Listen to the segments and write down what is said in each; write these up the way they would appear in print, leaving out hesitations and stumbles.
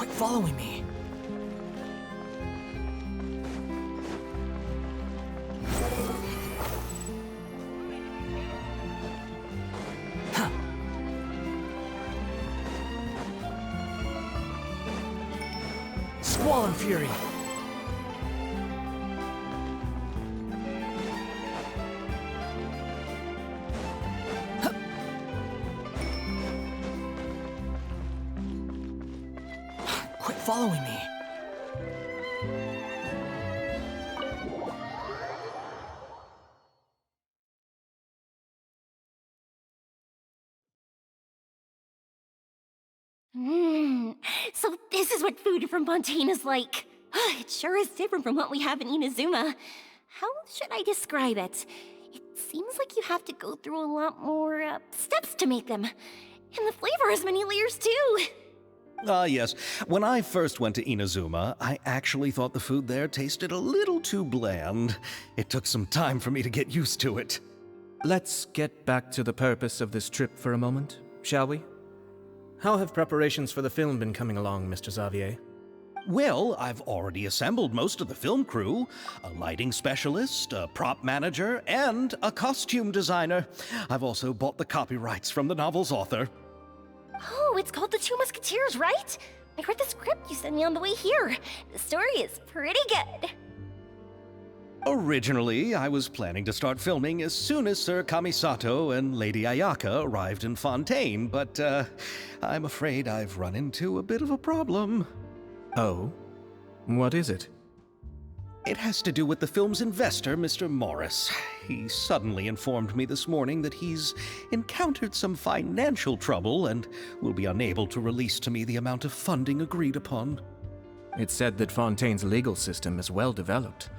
Quit following me. Squall and Fury. Quit following me. So this is what food from Fontaine is like. It sure is different from what we have in Inazuma. How should I describe it? It seems like you have to go through a lot more steps to make them. And the flavor has many layers too. Yes. When I first went to Inazuma, I actually thought the food there tasted a little too bland. It took some time for me to get used to it. Let's get back to the purpose of this trip for a moment, shall we? How have preparations for the film been coming along, Mr. Xavier? Well, I've already assembled most of the film crew, a lighting specialist, a prop manager, and a costume designer. I've also bought the copyrights from the novel's author. Oh, it's called The Two Musketeers, right? I read the script you sent me on the way here. The story is pretty good. Originally, I was planning to start filming as soon as Sir Kamisato and Lady Ayaka arrived in Fontaine, but I'm afraid I've run into a bit of a problem. Oh? What is it? It has to do with the film's investor, Mr. Morris. He suddenly informed me this morning that he's encountered some financial trouble and will be unable to release to me the amount of funding agreed upon. It's said that Fontaine's legal system is well developed.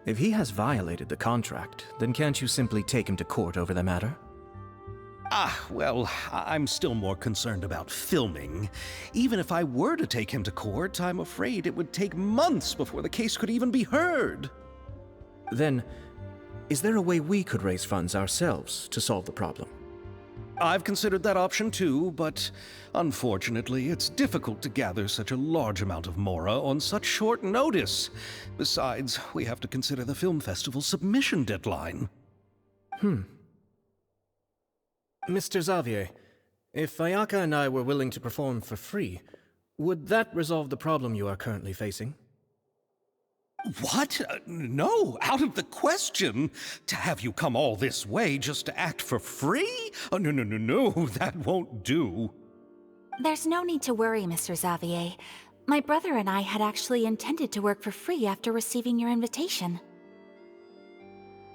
If he has violated the contract, then can't you simply take him to court over the matter? Well, I'm still more concerned about filming. Even if I were to take him to court, I'm afraid it would take months before the case could even be heard. Then, is there a way we could raise funds ourselves to solve the problem? I've considered that option too, but unfortunately, it's difficult to gather such a large amount of mora on such short notice. Besides, we have to consider the film festival's submission deadline. Mr. Xavier, if Ayaka and I were willing to perform for free, would that resolve the problem you are currently facing? What? No, out of the question. To have you come all this way just to act for free? Oh, no, that won't do. There's no need to worry, Mr. Xavier. My brother and I had actually intended to work for free after receiving your invitation.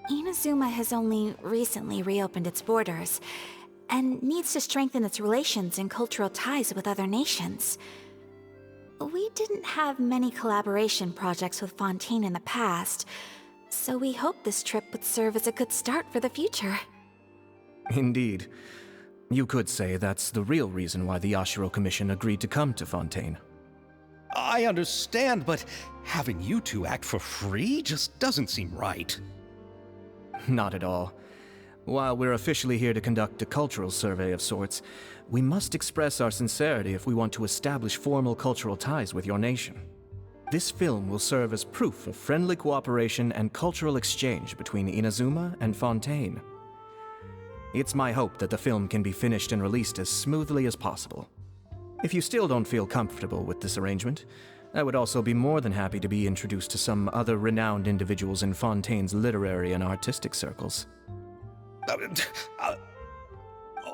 Inazuma has only recently reopened its borders, and needs to strengthen its relations and cultural ties with other nations. We didn't have many collaboration projects with Fontaine in the past, so we hoped this trip would serve as a good start for the future. Indeed. You could say that's the real reason why the Yashiro Commission agreed to come to Fontaine. I understand, but having you two act for free just doesn't seem right. Not at all. While we're officially here to conduct a cultural survey of sorts, we must express our sincerity if we want to establish formal cultural ties with your nation. This film will serve as proof of friendly cooperation and cultural exchange between Inazuma and Fontaine. It's my hope that the film can be finished and released as smoothly as possible. If you still don't feel comfortable with this arrangement, I would also be more than happy to be introduced to some other renowned individuals in Fontaine's literary and artistic circles.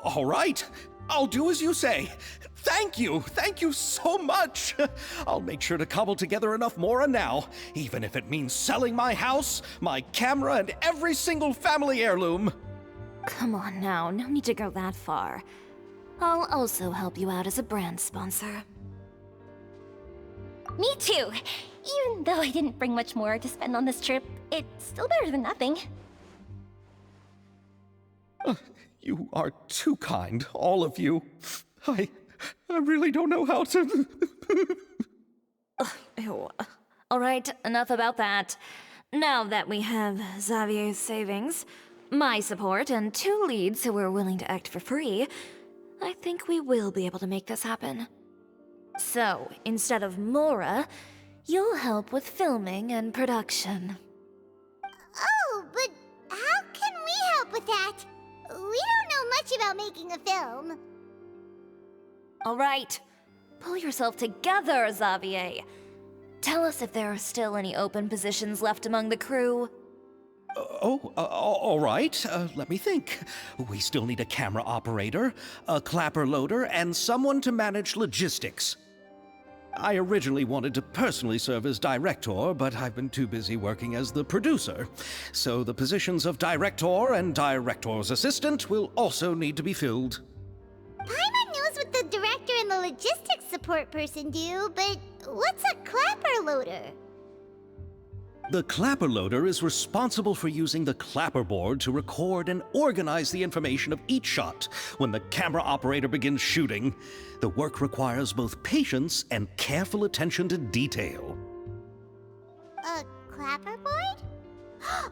All right, I'll do as you say. Thank you so much. I'll make sure to cobble together enough mora now, even if it means selling my house, my camera, and every single family heirloom. Come on now, no need to go that far. I'll also help you out as a brand sponsor. Me too! Even though I didn't bring much more to spend on this trip, it's still better than nothing. You are too kind, all of you. I really don't know how to... Ew. Alright, enough about that. Now that we have Xavier's savings, my support, and 2 leads who are willing to act for free, I think we will be able to make this happen. So, instead of Mora, you'll help with filming and production. Oh, but how can we help with that? We don't know much about making a film. Alright, pull yourself together, Xavier. Tell us if there are still any open positions left among the crew. All right. Let me think. We still need a camera operator, a clapper loader, and someone to manage logistics. I originally wanted to personally serve as director, but I've been too busy working as the producer. So the positions of director and director's assistant will also need to be filled. Paimon knows what the director and the logistics support person do, but what's a clapper loader? The clapper loader is responsible for using the clapperboard to record and organize the information of each shot when the camera operator begins shooting. The work requires both patience and careful attention to detail. A clapperboard? Oh,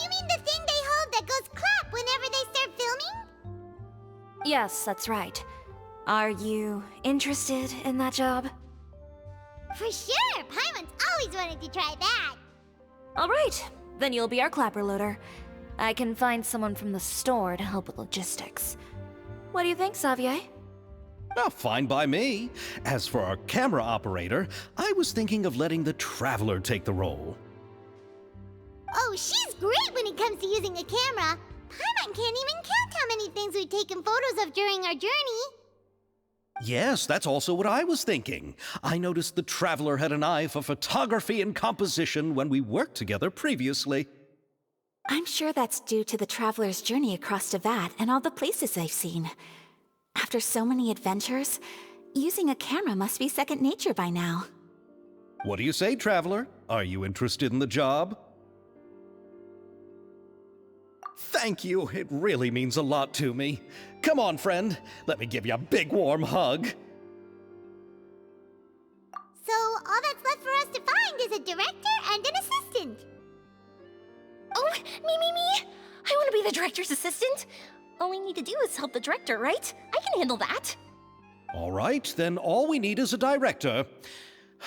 you mean the thing they hold that goes clap whenever they start filming? Yes, that's right. Are you interested in that job? For sure! Paimon's always wanted to try that! Alright, then you'll be our clapper loader. I can find someone from the store to help with logistics. What do you think, Xavier? Oh, fine by me. As for our camera operator, I was thinking of letting the Traveler take the role. Oh, she's great when it comes to using a camera! Paimon can't even count how many things we've taken photos of during our journey! Yes, that's also what I was thinking. I noticed the Traveler had an eye for photography and composition when we worked together previously. I'm sure that's due to the traveler's journey across Devat and all the places they've seen. After so many adventures, using a camera must be second nature by now. What do you say, Traveler? Are you interested in the job? Thank you. It really means a lot to me. Come on, friend. Let me give you a big warm hug. So, all that's left for us to find is a director and an assistant. Oh, me! I want to be the director's assistant. All we need to do is help the director, right? I can handle that. All right, then all we need is a director.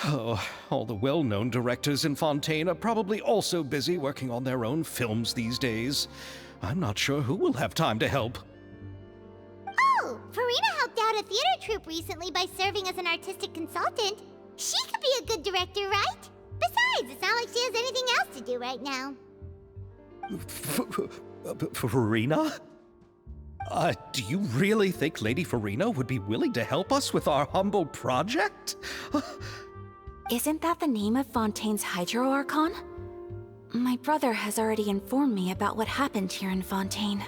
Oh, all the well-known directors in Fontaine are probably also busy working on their own films these days. I'm not sure who will have time to help. Oh, Farina helped out a theater troupe recently by serving as an artistic consultant. She could be a good director, right? Besides, it's not like she has anything else to do right now. Farina? Do you really think Lady Farina would be willing to help us with our humble project? Isn't that the name of Fontaine's Hydro Archon? My brother has already informed me about what happened here in Fontaine.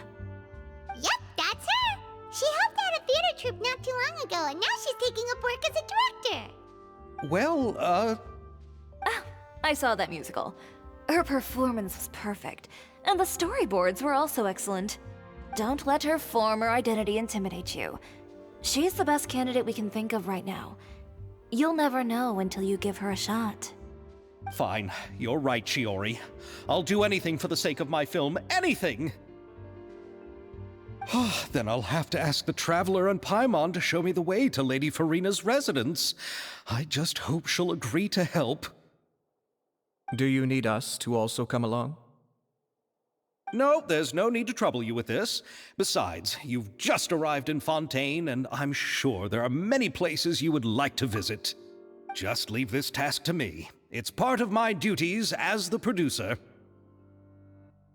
Yep, that's her! She helped out a theater troupe not too long ago, and now she's taking up work as a director. Well, I saw that musical. Her performance was perfect, and the storyboards were also excellent. Don't let her former identity intimidate you. She's the best candidate we can think of right now. You'll never know until you give her a shot. Fine. You're right, Shiori. I'll do anything for the sake of my film. Anything! Then I'll have to ask the Traveler and Paimon to show me the way to Lady Farina's residence. I just hope she'll agree to help. Do you need us to also come along? No, there's no need to trouble you with this. Besides, you've just arrived in Fontaine, and I'm sure there are many places you would like to visit. Just leave this task to me. It's part of my duties as the producer.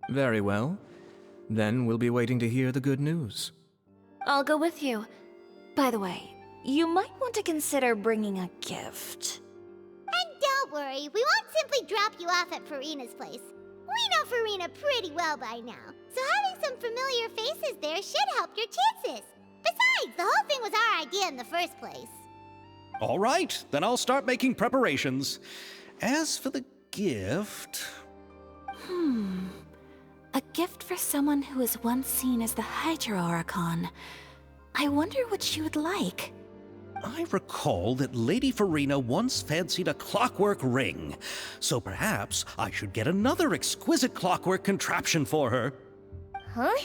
Very well. Then we'll be waiting to hear the good news. I'll go with you. By the way, you might want to consider bringing a gift. And don't worry, we won't simply drop you off at Farina's place. We know Farina pretty well by now, so having some familiar faces there should help your chances. Besides, the whole thing was our idea in the first place. All right, then I'll start making preparations. As for the gift... A gift for someone who was once seen as the Hydro Archon. I wonder what she would like. I recall that Lady Farina once fancied a clockwork ring, so perhaps I should get another exquisite clockwork contraption for her. Huh?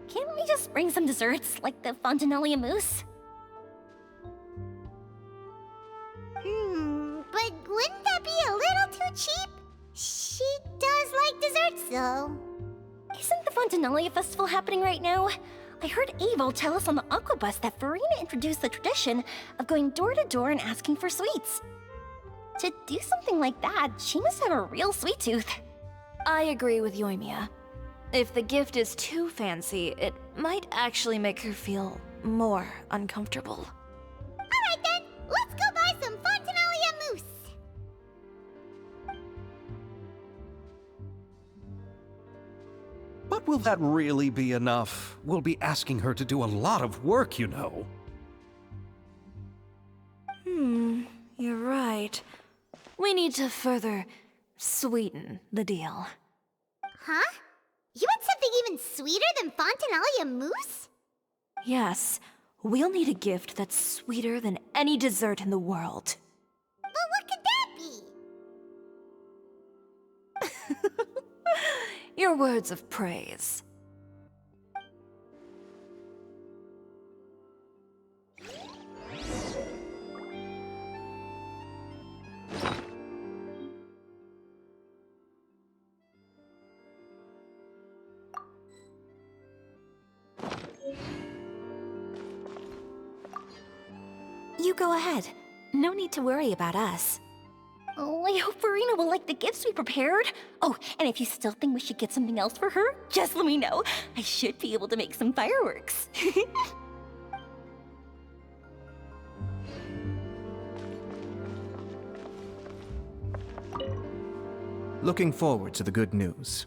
Can't we just bring some desserts, like the Fontanelia mousse? heard so. Isn't the Fontenalia Festival happening right now? I heard Aval tell us on the Aquabus that Farina introduced the tradition of going door to door and asking for sweets. To do something like that, she must have a real sweet tooth. I agree with Yoimiya. If the gift is too fancy, it might actually make her feel more uncomfortable. Alright then, let's go buy some Fontenalia mousse. But will that really be enough? We'll be asking her to do a lot of work, you know. You're right. We need to further sweeten the deal. Huh? You want something even sweeter than Fontenalia mousse? Yes, we'll need a gift that's sweeter than any dessert in the world. Well, what could that be? Your words of praise. You go ahead. No need to worry about us. Oh, I hope Farina will like the gifts we prepared. Oh, and if you still think we should get something else for her, just let me know. I should be able to make some fireworks. Looking forward to the good news.